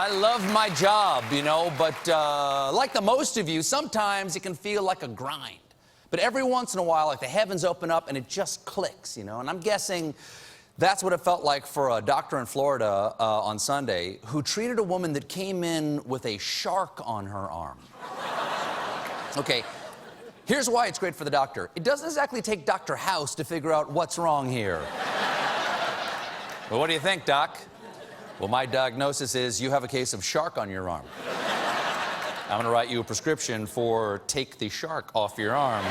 I love my job, you know, but like the most of you, sometimes it can feel like a grind. But every once in a while, like the heavens open up and it just clicks, you know? And I'm guessing that's what it felt like for a doctor in Florida on Sunday who treated a woman that came in with a shark on her arm. Okay, here's why it's great for the doctor. It doesn't exactly take Dr. House to figure out what's wrong here. Well, what do you think, Doc? Well, my diagnosis is you have a case of shark on your arm. I'm gonna write you a prescription for take the shark off your arm.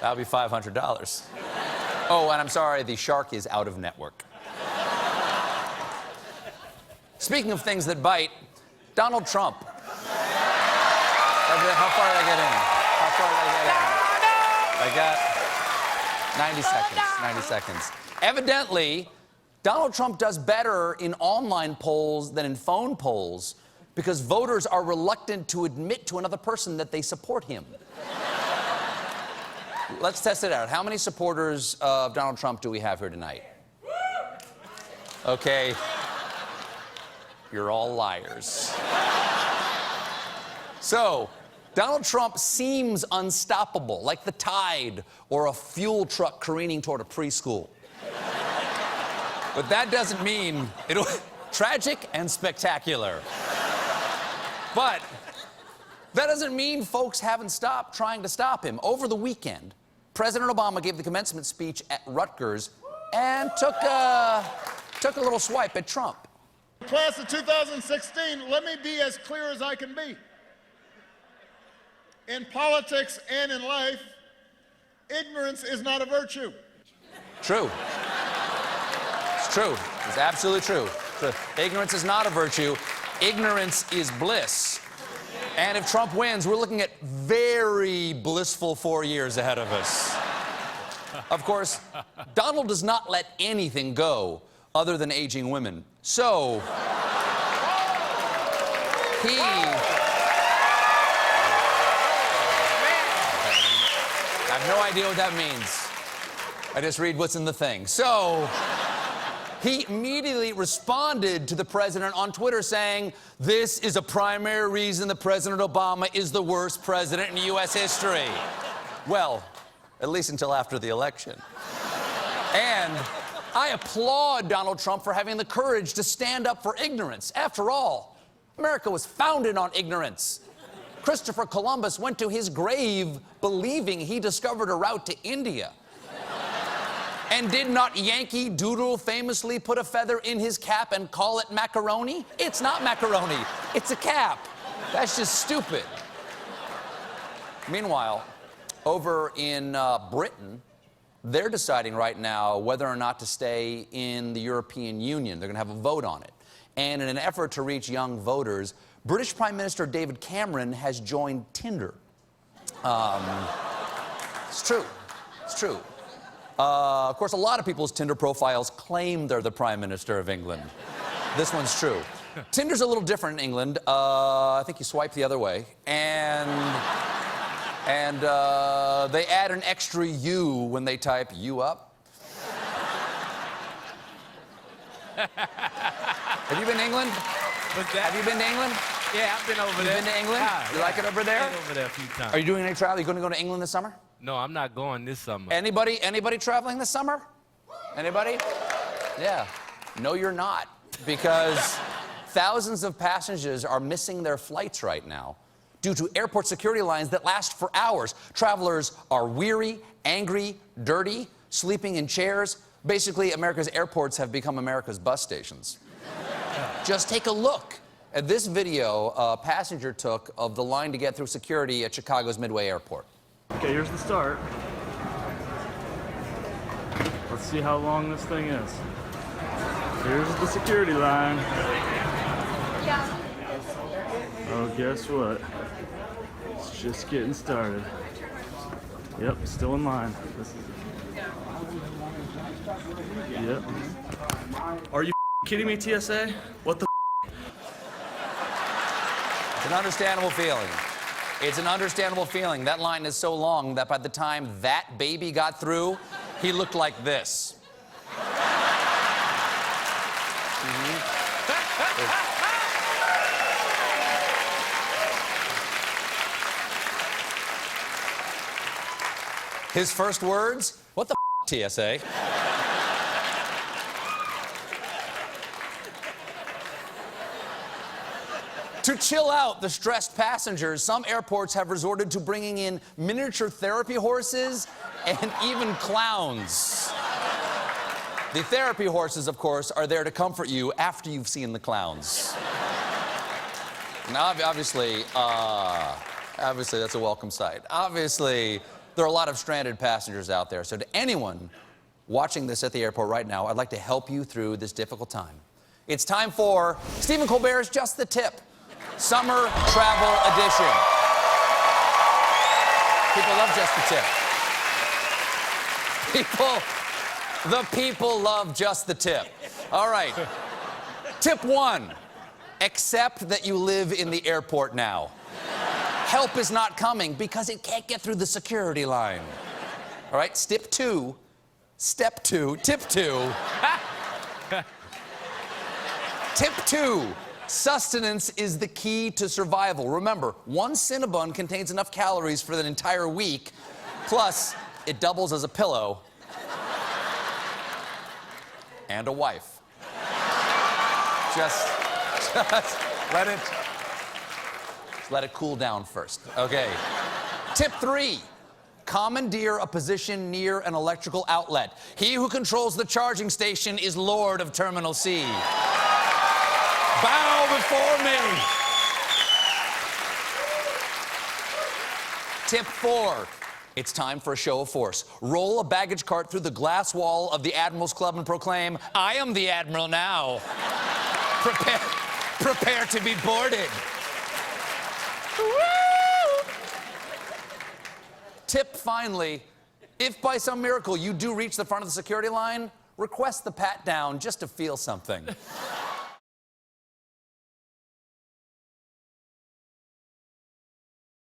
That'll be $500. Oh, and I'm sorry, the shark is out of network. Speaking of things that bite, Donald Trump. How far did I get in? How far did I get in? I got 90 seconds. 90 seconds. Evidently, Donald Trump does better in online polls than in phone polls because voters are reluctant to admit to another person that they support him. Let's test it out. How many supporters of Donald Trump do we have here tonight? Okay. You're all liars. So, Donald Trump seems unstoppable, like the tide or a fuel truck careening toward a preschool. But that doesn't mean it'll... Tragic and spectacular. But that doesn't mean folks haven't stopped trying to stop him. Over the weekend, President Obama gave the commencement speech at Rutgers and took a little swipe at Trump. Class of 2016, let me be as clear as I can be. In politics and in life, ignorance is not a virtue. True. It's true. It's absolutely true. Ignorance is not a virtue. Ignorance is bliss. And if Trump wins, we're looking at very blissful 4 years ahead of us. Of course, Donald does not let anything go other than aging women. So, he... I have no idea what that means. I just read what's in the thing. So, he immediately responded to the president on Twitter saying, "This is a primary reason that President Obama is the worst president in U.S. history." Well, at least until after the election. And I applaud Donald Trump for having the courage to stand up for ignorance. After all, America was founded on ignorance. Christopher Columbus went to his grave believing he discovered a route to India. And did not Yankee Doodle famously put a feather in his cap and call it macaroni? It's not macaroni. It's a cap. That's just stupid. Meanwhile, over in Britain, they're deciding right now whether or not to stay in the European Union. They're going to have a vote on it. And in an effort to reach young voters, British Prime Minister David Cameron has joined Tinder. It's true. It's true. Of course, a lot of people's Tinder profiles claim they're the Prime Minister of England. This one's true. Tinder's a little different in England. I think you swipe the other way. And they add an extra U when they type "you up." Have you been to England? What's that? Have you been to England? Yeah, I've been over there. You've been to England? You like it over there? I've been over there a few times. Are you doing any travel? Are you going to go to England this summer? No, I'm not going this summer. Anybody traveling this summer? Anybody? Yeah. No, you're not. Because thousands of passengers are missing their flights right now due to airport security lines that last for hours. Travelers are weary, angry, dirty, sleeping in chairs. Basically, America's airports have become America's bus stations. Just take a look at this video a passenger took of the line to get through security at Chicago's Midway Airport. Okay, here's the start. Let's see how long this thing is. Here's the security line. Yeah. Oh, guess what? It's just getting started. Yep, still in line. Yep. Are you kidding me, TSA? What the? It's an understandable feeling. It's an understandable feeling. That line is so long that by the time that baby got through, he looked like this. His first words, what the TSA? To chill out the stressed passengers, some airports have resorted to bringing in miniature therapy horses and even clowns. The therapy horses, of course, are there to comfort you after you've seen the clowns. Now, obviously, that's a welcome sight. Obviously, there are a lot of stranded passengers out there. So to anyone watching this at the airport right now, I'd like to help you through this difficult time. It's time for Stephen Colbert's Just the Tip, Summer Travel Edition. People love Just the Tip. The people love Just the Tip. All right. Tip 1, accept that you live in the airport now. Help is not coming because it can't get through the security line. All right, tip 2. Tip 2, sustenance is the key to survival. Remember, one Cinnabon contains enough calories for an entire week, plus it doubles as a pillow and a wife. Just let it cool down first. Okay. Tip 3, commandeer a position near an electrical outlet. He who controls the charging station is Lord of Terminal C. Bow before me. Tip 4, it's time for a show of force. Roll a baggage cart through the glass wall of the Admiral's Club and proclaim, I am the Admiral now. Prepare to be boarded. Tip finally, if by some miracle you do reach the front of the security line, request the pat down just to feel something.